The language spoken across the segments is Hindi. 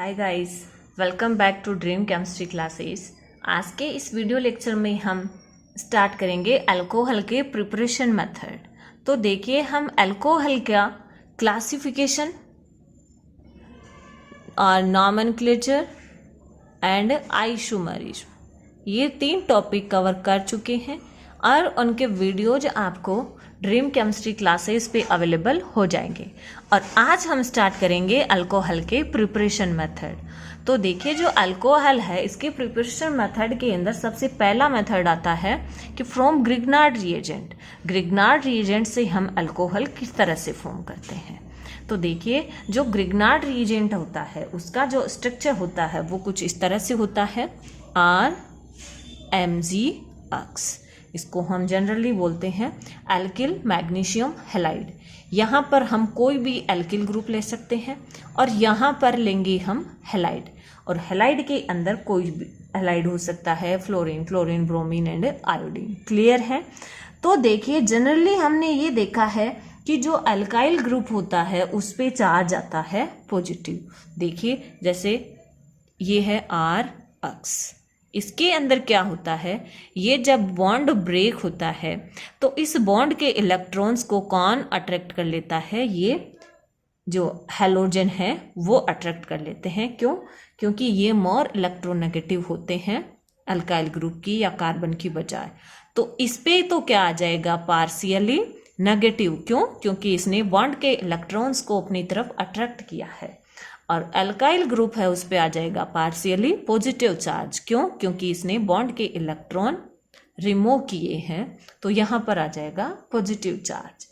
Hi guys, welcome back to Dream Chemistry Classes. आज के इस वीडियो लेक्चर में हम स्टार्ट करेंगे अल्कोहल के प्रिपरेशन मेथड। तो देखिए, हम अल्कोहल का क्लासिफिकेशन और नॉमेनक्लेचर एंड आइसोमरिज्म ये 3 टॉपिक कवर कर चुके हैं और उनके वीडियोज आपको ड्रीम केमिस्ट्री क्लासेस पे अवेलेबल हो जाएंगे। और आज हम स्टार्ट करेंगे अल्कोहल के प्रिपरेशन मेथड। तो देखिए, जो अल्कोहल है इसके प्रिपरेशन मेथड के अंदर सबसे पहला मेथड आता है कि from Grignard reagent. Grignard reagent से हम अल्कोहल किस तरह से फॉर्म करते हैं। तो देखिए, जो ग्रिग्नार्ड रिएजेंट होता है उसका जो स्ट्रक्चर होता है वो कुछ इस तरह से होता है, RMgX। इसको हम जनरली बोलते हैं एल्किल मैग्नीशियम हैलाइड। यहाँ पर हम कोई भी एल्किल ग्रुप ले सकते हैं और यहाँ पर लेंगे हम हैलाइड, और हैलाइड के अंदर कोई भी हैलाइड हो सकता है, fluorine, chlorine, bromine and iodine. Clear है। तो देखिए, जनरली हमने ये देखा है कि जो अल्काइल ग्रुप होता है उस पे चार्ज आता है पॉजिटिव। देखिए, जैसे ये है RX। इसके अंदर क्या होता है, ये जब बॉन्ड ब्रेक होता है तो इस बॉन्ड के इलेक्ट्रॉन्स को कौन अट्रैक्ट कर लेता है, ये जो हैलोजन है वो अट्रैक्ट कर लेते हैं। क्यों? क्योंकि ये मोर इलेक्ट्रोनेगेटिव होते हैं अल्काइल ग्रुप की या कार्बन की बजाय। तो इस पे तो क्या आ जाएगा, पार्शियली नेगेटिव। क्यों? क्योंकि इसने बॉन्ड के इलेक्ट्रॉन्स को अपनी तरफ अट्रैक्ट किया है। और अल्काइल ग्रुप है उस पे आ जाएगा पार्शियली पॉजिटिव चार्ज। क्यों? क्योंकि इसने बॉन्ड के इलेक्ट्रॉन रिमूव किए हैं, तो यहाँ पर आ जाएगा पॉजिटिव चार्ज।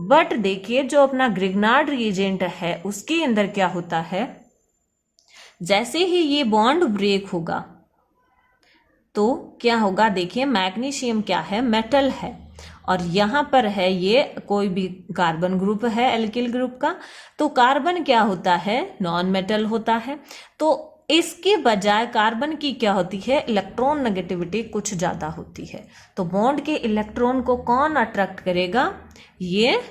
बट देखिए, जो अपना ग्रिग्नार्ड रिएजेंट है उसके अंदर क्या होता है, जैसे ही ये बॉन्ड ब्रेक होगा तो क्या होगा, देखिए मैग्नीशियम क्या है, मेटल है, और यहाँ पर है ये कोई भी कार्बन ग्रुप है एल्किल ग्रुप का, तो कार्बन क्या होता है, नॉन मेटल होता है। तो इसके बजाय कार्बन की क्या होती है, इलेक्ट्रॉन नेगेटिविटी कुछ ज़्यादा होती है। तो बॉन्ड के इलेक्ट्रॉन को कौन अट्रैक्ट करेगा, ये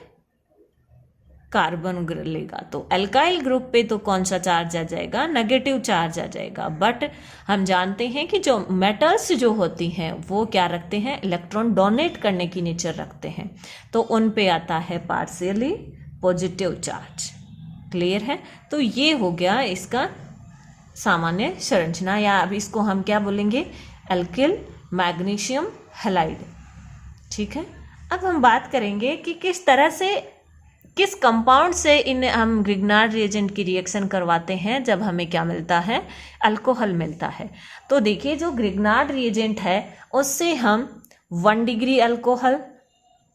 कार्बन लेगा। तो अल्काइल ग्रुप पे तो कौन सा चार्ज आ जाएगा, नेगेटिव चार्ज आ जाएगा। बट हम जानते हैं कि जो मेटल्स जो होती हैं वो क्या रखते हैं, इलेक्ट्रॉन डोनेट करने की नेचर रखते हैं, तो उन पे आता है पार्शियली पॉजिटिव चार्ज। क्लियर है। तो ये हो गया इसका सामान्य संरचना, या अब इसको हम क्या बोलेंगे, एल्किल मैग्नीशियम हैलाइड। ठीक है। अब हम बात करेंगे कि किस तरह से, किस कंपाउंड से इन हम ग्रिग्नार्ड रिएजेंट की रिएक्शन करवाते हैं जब हमें क्या मिलता है, अल्कोहल मिलता है। तो देखिए, जो ग्रिग्नार्ड रिएजेंट है उससे हम 1 degree alcohol,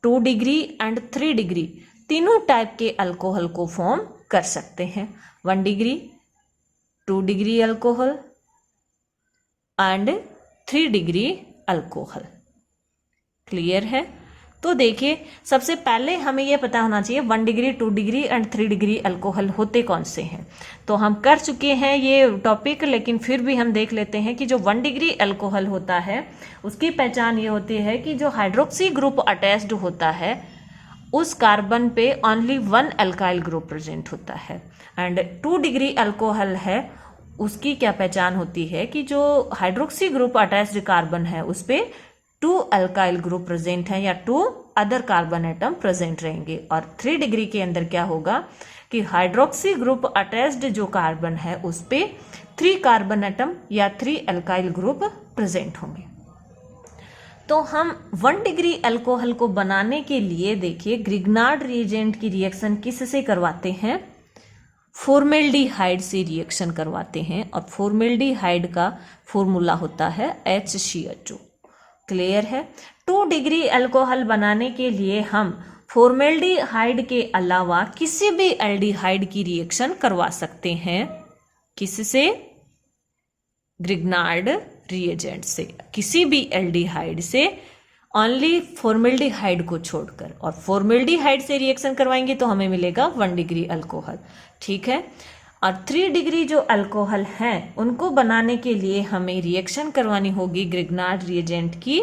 2 degree and 3 degree तीनों टाइप के अल्कोहल को फॉर्म कर सकते हैं। 1 degree, 2 degree alcohol and 3 degree alcohol. Clear है। तो देखिए, सबसे पहले हमें यह पता होना चाहिए 1 degree, 2 degree and 3 degree alcohol होते कौन से हैं। तो हम कर चुके हैं ये टॉपिक, लेकिन फिर भी हम देख लेते हैं कि जो 1 डिग्री अल्कोहल होता है उसकी पहचान ये होती है कि जो हाइड्रोक्सी ग्रुप अटैच्ड होता है उस कार्बन पे ओनली 1 अल्काइल ग्रुप प्रेजेंट होता है। एंड 2 डिग्री अल्कोहल है, उसकी क्या पहचान होती है कि जो हाइड्रोक्सी ग्रुप अटैच्ड कार्बन है उस पे 2 अल्काइल ग्रुप प्रेजेंट है या 2 अदर कार्बन एटम प्रेजेंट रहेंगे। और 3 डिग्री के अंदर क्या होगा कि हाइड्रोक्सी ग्रुप अटैच्ड जो कार्बन है उस पे 3 कार्बन एटम या 3 अल्काइल ग्रुप प्रेजेंट होंगे। तो हम 1 डिग्री अल्कोहल को बनाने के लिए देखिए, ग्रिग्नार्ड रिएजेंट की रिएक्शन किससे करवाते हैं, फॉर्मेल्डिहाइड से रिएक्शन करवाते हैं। और फॉर्मेल्डिहाइड का फॉर्मूला होता है HCHO। क्लियर है। 2 डिग्री अल्कोहल बनाने के लिए हम फॉर्मेल्डिहाइड के अलावा किसी भी एल्डिहाइड की रिएक्शन करवा सकते हैं। किससे? ग्रिग्नार्ड रिएजेंट से, किसी भी एल्डिहाइड से, ओनली फॉर्मेल्डिहाइड को छोड़कर। और फॉर्मेल्डिहाइड से रिएक्शन करवाएंगे तो हमें मिलेगा 1 डिग्री अल्कोहल। ठीक है। और 3 डिग्री जो अल्कोहल हैं उनको बनाने के लिए हमें रिएक्शन करवानी होगी ग्रिग्नार्ड रिएजेंट की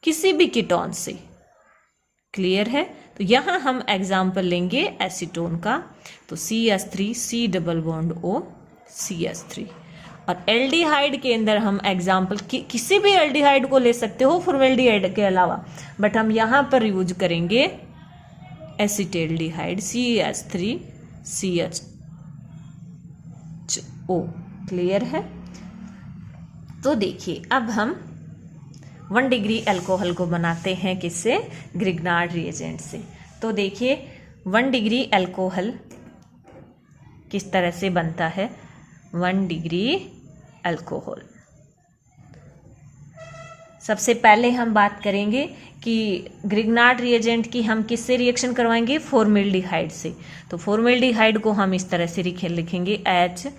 किसी भी कीटोन से। क्लियर है। तो यहाँ हम एग्जाम्पल लेंगे एसीटोन का। तो CH3 C double bond O CH3। और एल्डिहाइड के अंदर हम एग्जाम्पल किसी भी एल्डिहाइड को ले सकते हो फॉर्मेल्डिहाइड के अलावा, बट हम यहाँ पर यूज करेंगे एसिटेल्डिहाइड CH3CHO। क्लियर है? तो देखिए अब हम 1 डिग्री अल्कोहल को बनाते हैं किससे? ग्रिग्नार्ड रिएजेंट से। तो देखिए 1 डिग्री अल्कोहल किस तरह से बनता है। 1 डिग्री अल्कोहल, सबसे पहले हम बात करेंगे कि ग्रिग्नार्ड रिएजेंट की हम किससे रिएक्शन करवाएंगे? फॉर्मेल्डिहाइड से। तो फॉर्मेल्डिहाइड को हम इस तरह से लिखेंगे HC≡OH।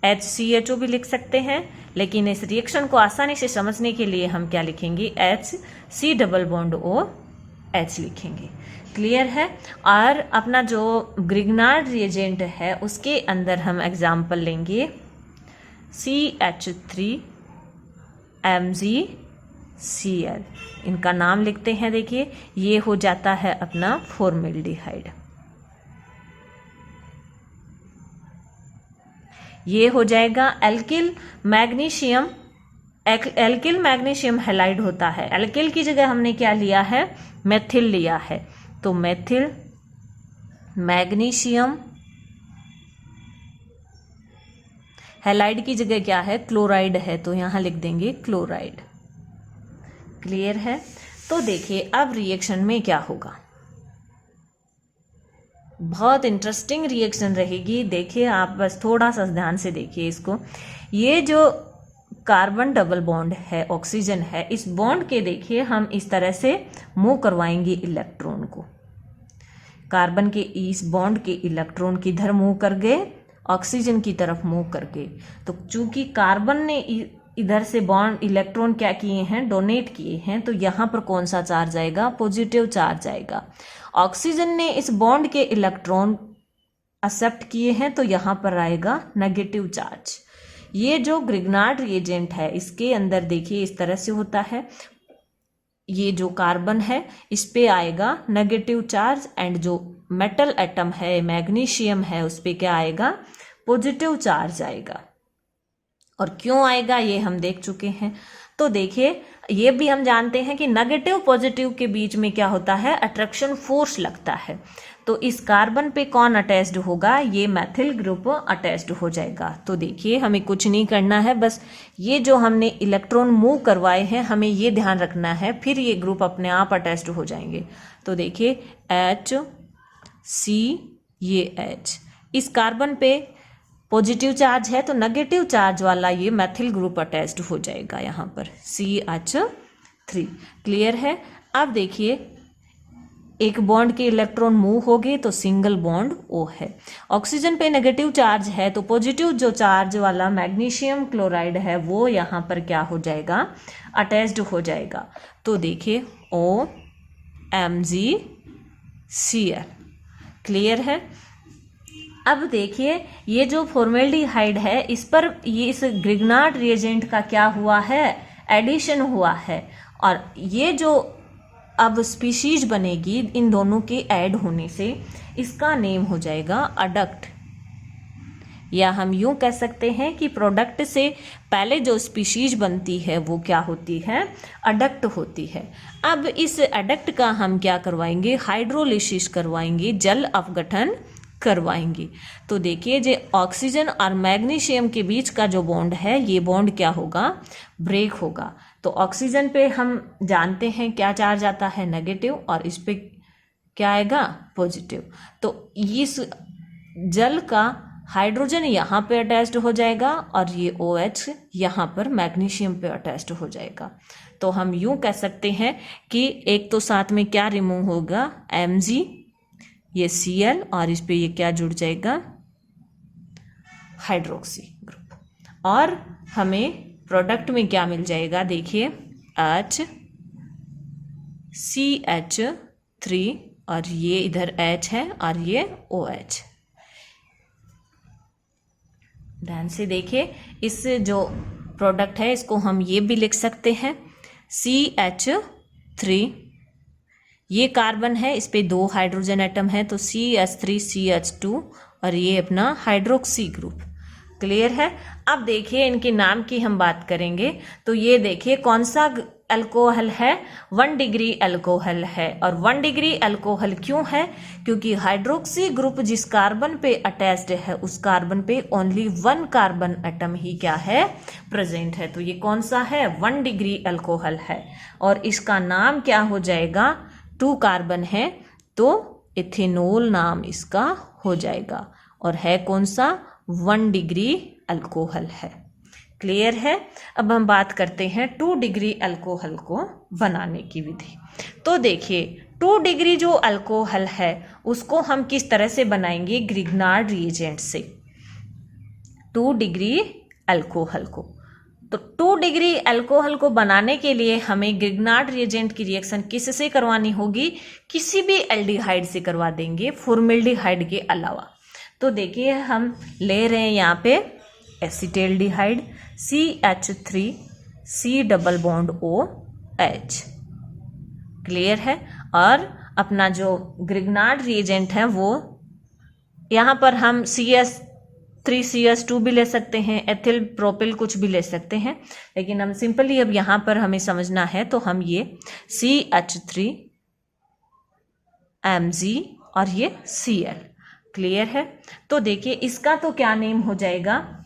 HCHO भी लिख सकते हैं, लेकिन इस रिएक्शन को आसानी से समझने के लिए हम क्या लिखेंगे? HC≡OH लिखेंगे। क्लियर है? और अपना जो ग्रिग्नार्ड रिएजेंट है उसके अंदर हम एग्जाम्पल लेंगे CH3MgCl। इनका नाम लिखते हैं। देखिए ये हो जाता है अपना फॉर्मेल्डिहाइड। ये हो जाएगा alkyl magnesium. Alkyl magnesium halide होता है। एल्किल की जगह हमने क्या लिया है? मेथिल लिया है। तो मेथिल मैग्नीशियम हैलाइड की जगह क्या है? क्लोराइड है, तो यहां लिख देंगे क्लोराइड। क्लियर है? तो देखिए अब रिएक्शन में क्या होगा। बहुत इंटरेस्टिंग रिएक्शन रहेगी। देखिए आप बस थोड़ा सा ध्यान से देखिए इसको। ये जो कार्बन डबल बॉन्ड है, ऑक्सीजन है, इस बॉन्ड के देखिए हम इस तरह से मूव करवाएंगे इलेक्ट्रॉन को। कार्बन के इस बॉन्ड के इलेक्ट्रॉन किधर मूव कर गए? ऑक्सीजन की तरफ मूव करके। तो चूंकि कार्बन ने इधर से बॉन्ड इलेक्ट्रॉन क्या किए हैं? डोनेट किए हैं, तो यहाँ पर कौन सा चार्ज आएगा? पॉजिटिव चार्ज आएगा। ऑक्सीजन ने इस बॉन्ड के इलेक्ट्रॉन एक्सेप्ट किए हैं, तो यहाँ पर आएगा नेगेटिव चार्ज। ये जो ग्रिग्नार्ड रिएजेंट है इसके अंदर देखिए इस तरह से होता है। ये जो कार्बन है इस पे आएगा नेगेटिव चार्ज, एंड जो मेटल एटम है मैग्नीशियम है उस पे क्या आएगा? पॉजिटिव चार्ज आएगा। और क्यों आएगा ये हम देख चुके हैं। तो देखिए ये भी हम जानते हैं कि नेगेटिव पॉजिटिव के बीच में क्या होता है? अट्रैक्शन फोर्स लगता है। तो इस कार्बन पे कौन अटैच्ड होगा? ये मैथिल ग्रुप अटैच्ड हो जाएगा। तो देखिए हमें कुछ नहीं करना है, बस ये जो हमने इलेक्ट्रॉन मूव करवाए हैं हमें ये ध्यान रखना है, फिर ये ग्रुप अपने आप अटैच्ड हो जाएंगे। तो देखिए HCH, इस कार्बन पे पॉजिटिव चार्ज है तो नेगेटिव चार्ज वाला ये मैथिल ग्रुप अटैच्ड हो जाएगा यहाँ पर CH3। क्लियर है? अब देखिए एक बॉन्ड के इलेक्ट्रॉन मूव हो गए तो सिंगल बॉन्ड O है। ऑक्सीजन पे नेगेटिव चार्ज है तो पॉजिटिव जो चार्ज वाला मैग्नीशियम क्लोराइड है वो यहाँ पर क्या हो जाएगा? अटैच्ड हो जाएगा। तो देखिए OMgCl। क्लियर है? अब देखिए ये जो फॉर्मेल्डिहाइड है इस पर ये इस ग्रिग्नार्ड रिएजेंट का क्या हुआ है? एडिशन हुआ है। और ये जो अब स्पीशीज बनेगी इन दोनों के ऐड होने से, इसका नेम हो जाएगा अडक्ट। या हम यूं कह सकते हैं कि प्रोडक्ट से पहले जो स्पीशीज बनती है वो क्या होती है? अडक्ट होती है। अब इस अडक्ट का हम क्या करवाएंगे? हाइड्रोलिसिस करवाएंगे, जल अपघटन करवाएंगे। तो देखिए जो ऑक्सीजन और मैग्नीशियम के बीच का जो बॉन्ड है ये बॉन्ड क्या होगा? ब्रेक होगा। तो ऑक्सीजन पे हम जानते हैं क्या चार्ज आता है? नेगेटिव, और इस पे क्या आएगा? पॉजिटिव। तो इस जल का हाइड्रोजन यहाँ पे अटैच्ड हो जाएगा और ये OH यहाँ पर मैग्नीशियम पे अटैच्ड हो जाएगा। तो हम यूं कह सकते हैं कि एक तो साथ में क्या रिमूव होगा? Mg, ये Cl, और इस पे ये क्या जुड़ जाएगा? Hydroxy group. और हमें प्रोडक्ट में क्या मिल जाएगा? देखिए HCH3, और ये इधर H है और ये OH। ध्यान से देखिए इस जो प्रोडक्ट है इसको हम ये भी लिख सकते हैं CH3, ये कार्बन है, इस पे 2 हाइड्रोजन एटम है, तो CH3CH2 और ये अपना हाइड्रोक्सी ग्रुप। क्लियर है। अब देखिए इनके नाम की हम बात करेंगे, तो ये देखिए कौन सा अल्कोहल है, 1 डिग्री अल्कोहल है। और 1 डिग्री अल्कोहल क्यों है? क्योंकि हाइड्रोक्सी ग्रुप जिस कार्बन पे अटैच्ड है उस कार्बन पे ओनली 1 कार्बन एटम ही क्या है, प्रेजेंट है। तो ये कौन सा है, 1 डिग्री अल्कोहल है। और इसका नाम क्या हो जाएगा, 2 कार्बन है तो इथेनॉल नाम इसका हो जाएगा। और है कौन सा, 1 डिग्री अल्कोहल है। क्लियर है। अब हम बात करते हैं 2 डिग्री अल्कोहल को बनाने की विधि। तो देखिए 2 डिग्री जो अल्कोहल है उसको हम किस तरह से बनाएंगे, ग्रिग्नार्ड रिएजेंट से 2 डिग्री अल्कोहल को। तो 2 डिग्री अल्कोहल को बनाने के लिए हमें ग्रिग्नार्ड रिएजेंट की रिएक्शन किससे करवानी होगी, किसी भी एल्डिहाइड से करवा देंगे, फॉर्मेल्डिहाइड के अलावा। तो देखिए हम ले रहे हैं यहाँ पे acetaldehyde CH3 C double bond OH। Clear है। और अपना जो ग्रिग्नार्ड रिएजेंट है वो यहाँ पर हम CH3CH2 भी ले सकते हैं, एथिल प्रोपिल कुछ भी ले सकते हैं, लेकिन हम सिंपली अब यहाँ पर हमें समझना है तो हम ये CH3Mg और ये Cl। क्लियर है। तो देखिए इसका तो क्या नेम हो जाएगा,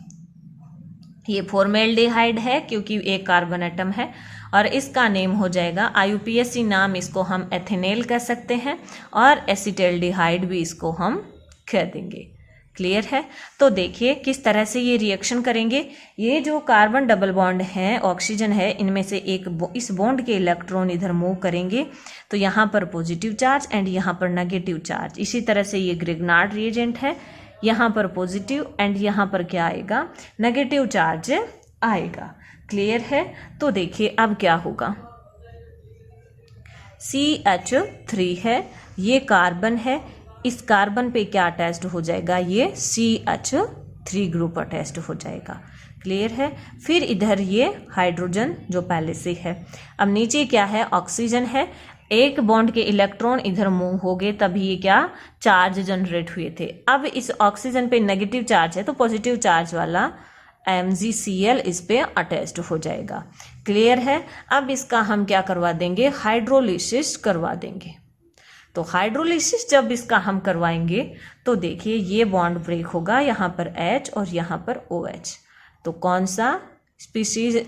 ये फॉर्मेल्डिहाइड है क्योंकि एक कार्बन एटम है, और इसका नेम हो जाएगा IUPAC नाम इसको हम एथेनेल कह सकते हैं, और एसिटेल्डिहाइड भी इसको हम कह देंगे। क्लियर है। तो देखिए किस तरह से ये रिएक्शन करेंगे। ये जो कार्बन डबल बॉन्ड है, ऑक्सीजन है, इनमें से एक इस बॉन्ड के इलेक्ट्रॉन इधर मूव करेंगे, तो यहाँ पर पॉजिटिव चार्ज एंड यहाँ पर नेगेटिव चार्ज। इसी तरह से ये ग्रिग्नार्ड रिएजेंट है, यहाँ पर पॉजिटिव एंड यहाँ पर क्या आएगा, नेगेटिव चार्ज आएगा। क्लियर है। तो देखिए अब क्या होगा, CH3 है, ये कार्बन है, इस कार्बन पे क्या अटैच्ड हो जाएगा, ये CH3 ग्रुप अटैच्ड हो जाएगा। क्लियर है। फिर इधर ये हाइड्रोजन जो पहले से है। अब नीचे क्या है, ऑक्सीजन है, एक बॉन्ड के इलेक्ट्रॉन इधर मूव हो गए तभी ये क्या, चार्ज जनरेट हुए थे। अब इस ऑक्सीजन पे नेगेटिव चार्ज है तो पॉजिटिव चार्ज वाला MgCl इस पे अटैच्ड हो जाएगा। क्लियर है। अब इसका हम क्या करवा देंगे, हाइड्रोलिसिस करवा देंगे। तो हाइड्रोलिसिस जब इसका हम करवाएंगे तो देखिए ये बॉन्ड ब्रेक होगा, यहाँ पर H और यहाँ पर OH। तो कौन सा स्पीशीज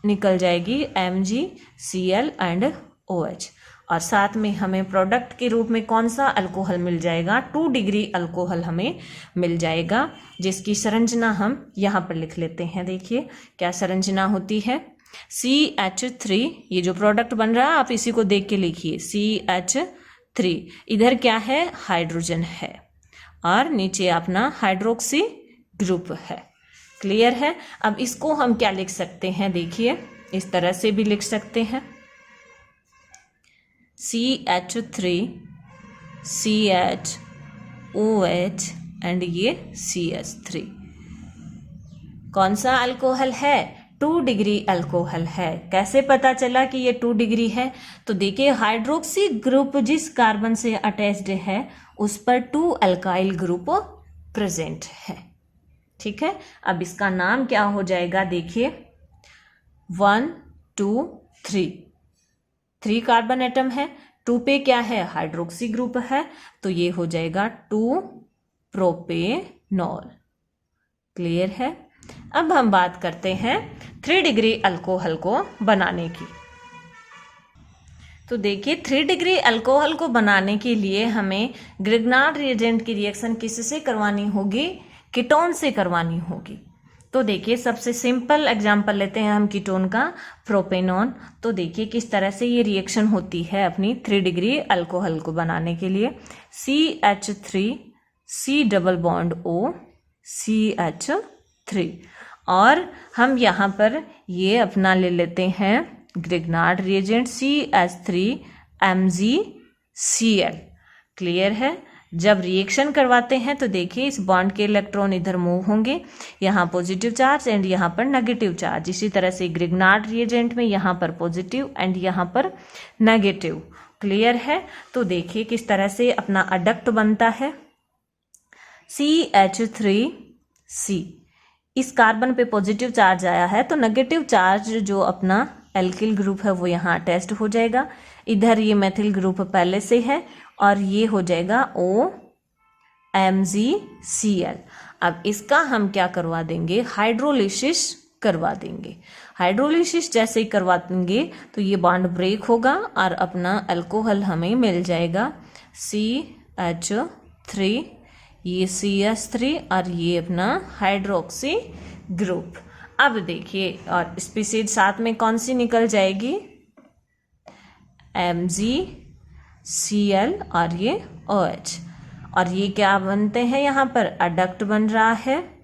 निकल जाएगी, MgCl एंड OH। और साथ में हमें प्रोडक्ट के रूप में कौन सा अल्कोहल मिल जाएगा, 2 डिग्री अल्कोहल हमें मिल जाएगा, जिसकी संरचना हम यहाँ पर लिख लेते हैं। देखिए क्या संरचना होती है, CH3, ये जो प्रोडक्ट बन रहा है आप इसी को देख के लिखिए, CH3, इधर क्या है, हाइड्रोजन है, और नीचे अपना हाइड्रोक्सी ग्रुप है। क्लियर है। अब इसको हम क्या लिख सकते हैं, देखिए इस तरह से भी लिख सकते हैं, CH3 CH OH एंड ये CH3 कौन सा अल्कोहल है, 2 डिग्री अल्कोहल है। कैसे पता चला कि ये 2 डिग्री है, तो देखिए हाइड्रोक्सी ग्रुप जिस कार्बन से अटैच्ड है उस पर 2 अल्काइल ग्रुप प्रेजेंट है। ठीक है। अब इसका नाम क्या हो जाएगा, देखिए 1 2 3, 3 कार्बन एटम है, 2 पे क्या है, हाइड्रोक्सी ग्रुप है, तो ये हो जाएगा 2 प्रोपेनॉल। क्लियर है। अब हम बात करते हैं 3 डिग्री अल्कोहल को बनाने की। तो देखिए 3 डिग्री अल्कोहल को बनाने के लिए हमें ग्रिग्नार्ड रिएजेंट की रिएक्शन किससे करवानी होगी, कीटोन से करवानी होगी। तो देखिए सबसे सिंपल एग्जांपल लेते हैं हम कीटोन का, प्रोपेनॉन। तो देखिए किस तरह से ये रिएक्शन होती है अपनी 3 डिग्री अल्कोहल को बनाने के लिए, CH3 C double bond O CH3, और हम यहाँ पर ये अपना ले लेते हैं Grignard reagent CH3 MgCl। Clear है। जब रिएक्शन करवाते हैं तो देखिए इस बॉन्ड के इलेक्ट्रॉन इधर मूव होंगे, यहाँ पॉजिटिव चार्ज एंड यहाँ पर नेगेटिव चार्ज। इसी तरह से ग्रिग्नार्ड रिएजेंट में यहाँ पर पॉजिटिव एंड यहाँ पर नेगेटिव क्लियर है। तो देखिए किस तरह से अपना अडक्ट बनता है। CH3C, इस कार्बन पे पॉजिटिव चार्ज आया है तो नेगेटिव चार्ज जो अपना एल्किल ग्रुप है वो यहाँ अटैच्ड हो जाएगा। इधर ये मेथिल ग्रुप पहले से है और ये हो जाएगा OMgCl। अब इसका हम क्या करवा देंगे, हाइड्रोलिसिस करवा देंगे। हाइड्रोलिसिस जैसे ही करवा देंगे तो ये बॉन्ड ब्रेक होगा और अपना अल्कोहल हमें मिल जाएगा CH3, ये CH3 और ये अपना हाइड्रोक्सी ग्रुप। अब देखिए और स्पीशीज साथ में कौन सी निकल जाएगी, MgCl और ये OH, और ये क्या बनते हैं यहाँ पर, अडक्ट बन रहा है।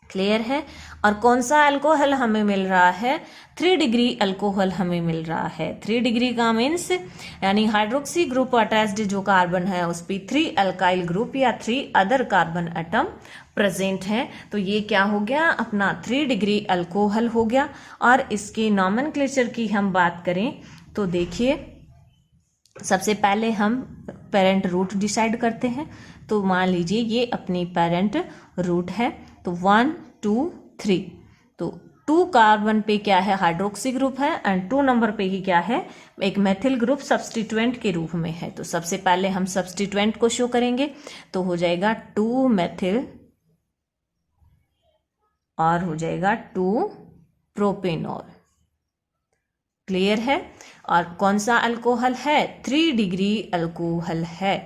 क्लियर है। और कौन सा अल्कोहल हमें मिल रहा है, 3 डिग्री अल्कोहल हमें मिल रहा है। 3 डिग्री का मीन्स यानी हाइड्रोक्सी ग्रुप अटैच्ड जो कार्बन है उस पर 3 अल्काइल ग्रुप या 3 अदर कार्बन एटम प्रेजेंट है। तो ये क्या हो गया, अपना 3 डिग्री अल्कोहल हो गया। और इसके नॉमेनक्लेचर की हम बात करें तो देखिए सबसे पहले हम पेरेंट रूट डिसाइड करते हैं। तो मान लीजिए ये अपनी पेरेंट रूट है, तो 1 2 3, तो 2 कार्बन पे क्या है, हाइड्रोक्सी ग्रुप है, एंड 2 नंबर पे ही क्या है, एक मेथिल ग्रुप सब्स्टिट्यूएंट के रूप में है। तो सबसे पहले हम सब्स्टिट्यूएंट को शो करेंगे, तो हो जाएगा 2 मेथिल और हो जाएगा 2 प्रोपेनॉल। क्लियर है। और कौन सा अल्कोहल है, 3 डिग्री अल्कोहल है।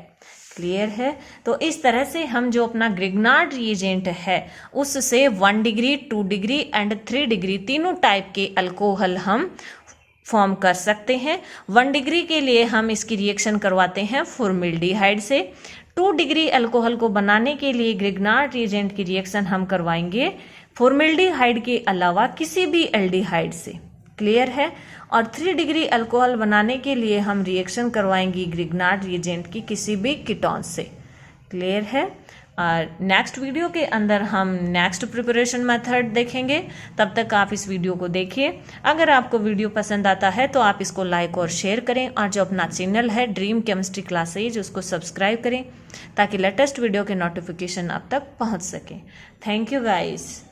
क्लियर है। तो इस तरह से हम जो अपना ग्रिग्नार्ड रिएजेंट है उससे 1 डिग्री, 2 डिग्री एंड 3 डिग्री तीनों टाइप के अल्कोहल हम फॉर्म कर सकते हैं। 1 डिग्री के लिए हम इसकी रिएक्शन करवाते हैं फॉर्मल्डिहाइड से। 2 डिग्री अल्कोहल को बनाने के लिए ग्रिग्नार्ड रिएजेंट की रिएक्शन हम करवाएंगे फॉर्मल्डिहाइड के अलावा किसी भी एल्डिहाइड से। क्लियर है। और 3 डिग्री अल्कोहल बनाने के लिए हम रिएक्शन करवाएंगे ग्रिग्नार्ड रिएजेंट की किसी भी कीटोन से। क्लियर है। और नेक्स्ट वीडियो के अंदर हम नेक्स्ट प्रिपरेशन मेथड देखेंगे। तब तक आप इस वीडियो को देखिए। अगर आपको वीडियो पसंद आता है तो आप इसको लाइक और शेयर करें, और जो अपना चैनल है ड्रीम केमिस्ट्री क्लासेज उसको सब्सक्राइब करें ताकि लेटेस्ट वीडियो के नोटिफिकेशन आप तक पहुंच सके। Thank you guys.